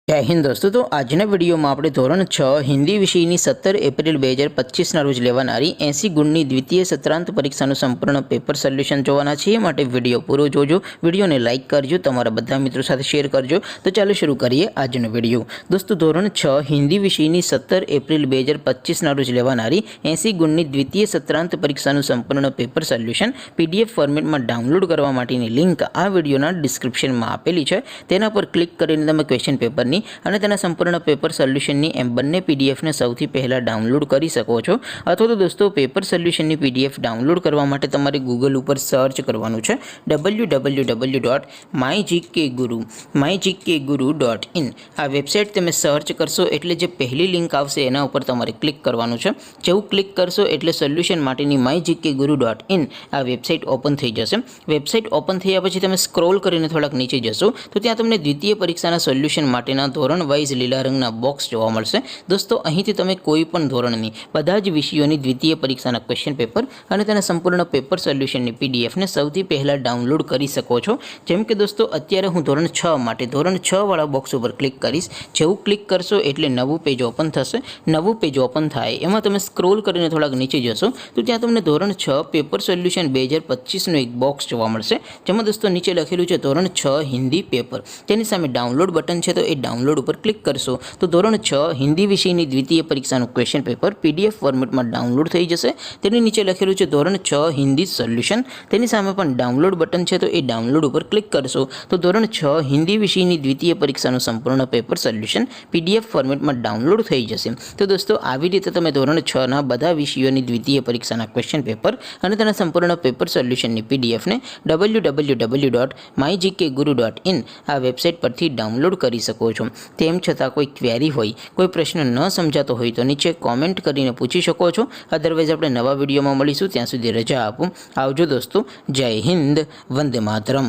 जय हिंद दोस्तों। तो आजना वीडियो में આપણે ધોરણ 6 હિન્દી વિષયની 17 એપ્રિલ 2025 ના રોજ લેવાનારી 80 ગુણની દ્વિતીય સત્રાંત પરીક્ષાનું સંપૂર્ણ પેપર સોલ્યુશન જોવાના છીએ। માટે વિડિયો પૂરો જોજો, વિડિયોને લાઈક કરજો, તમારા બધા મિત્રો સાથે શેર કરજો। તો ચાલો શરૂ કરીએ આજનો વિડિયો। દોસ્તો ધોરણ 6 હિન્દી વિષયની 17 એપ્રિલ 2025 ના રોજ લેવાનારી 80 ગુણની દ્વિતીય સત્રાંત પરીક્ષાનું સંપૂર્ણ પેપર સોલ્યુશન પીડીએફ ફોર્મેટમાં ડાઉનલોડ કરવા માટેની લિંક આ વિડિયોના ડિસ્ક્રિપ્શનમાં આપેલી છે। તેના પર ક્લિક કરીને તમે ક્વેશ્ચન પેપર અને તેના સંપૂર્ણ પેપર સોલ્યુશનની એમ બંને પીડીએફને સૌથી પહેલા ડાઉનલોડ કરી શકો છો। અથવા તો દોસ્તો પેપર સોલ્યુશનની પીડીએફ ડાઉનલોડ કરવા માટે તમારે ગૂગલ ઉપર સર્ચ કરવાનું છે www.mygkguru.in। આ વેબસાઇટ તમે સર્ચ કરશો એટલે જે પહેલી લિંક આવશે એના ઉપર તમારે ક્લિક કરવાનું છે। જેવું ક્લિક કરશો એટલે સોલ્યુશન માટેની mygkguru.in આ વેબસાઇટ ઓપન થઈ જશે। વેબસાઇટ ઓપન થયા પછી તમે સ્ક્રોલ કરીને થોડાક નીચે જશો તો ત્યાં તમને દ્વિતીય પરીક્ષાના સોલ્યુશન માટેના ધોરણ વાઇઝ લીલા રંગના બોક્સ જોવા મળશે। દોસ્તો અહીંથી તમે કોઈ પણ ધોરણની બધા જ વિષયોની દ્વિતીય પરીક્ષાના ક્વેશ્ચન પેપર અને તેના સંપૂર્ણ પેપર સોલ્યુશનની પીડીએફને સૌથી પહેલા ડાઉનલોડ કરી શકો છો। જેમ કે દોસ્તો અત્યારે હું ધોરણ 6 માટે ધોરણ 6 વાળા બોક્સ ઉપર ક્લિક કરીશ। જેવું ક્લિક કરશો એટલે નવું પેજ ઓપન થશે। નવું પેજ ઓપન થાય એમાં તમે સ્ક્રોલ કરીને થોડાક નીચે જશો તો ત્યાં તમને ધોરણ 6 પેપર સોલ્યુશન 2025નું એક બોક્સ જોવા મળશે। જેમાં દોસ્તો નીચે લખેલું છે ધોરણ 6 હિન્દી પેપર, તેની સામે ડાઉનલોડ બટન છે તો એ ડાઉનલોડ ઉપર ક્લિક કરશો તો ધોરણ 6 હિન્દી વિષયની દ્વિતીય પરીક્ષાનું ક્વેશ્ચન પેપર પીડીએફ ફોર્મેટમાં ડાઉનલોડ થઈ જશે। તેની નીચે લખેલું છે ધોરણ 6 હિન્દી સોલ્યુશન, તેની સામે પણ ડાઉનલોડ બટન છે તો એ ડાઉનલોડ ઉપર ક્લિક કરશો તો ધોરણ 6 હિન્દી વિષયની દ્વિતીય પરીક્ષાનું સંપૂર્ણ પેપર સોલ્યુશન પીડીએફ ફોર્મેટમાં ડાઉનલોડ થઈ જશે। તો દોસ્તો આવી રીતે તમે ધોરણ 6 ના બધા વિષયોની દ્વિતીય પરીક્ષાના ક્વેશ્ચન પેપર અને તેના સંપૂર્ણ પેપર સોલ્યુશનની પીડીએફને www.mygkguru.in આ વેબસાઇટ પરથી ડાઉનલોડ કરી શકો છો। તેમ છતાં કોઈ ક્વેરી હોય, કોઈ પ્રશ્ન ન સમજાતો હોય તો નીચે કોમેન્ટ કરીને પૂછી શકો છો। અધરવાઇઝ આપણે નવા વિડીયોમાં મળીશું, ત્યાં સુધી રજા આપો। આવજો દોસ્તો, જય હિન્દ, વંદે માતરમ।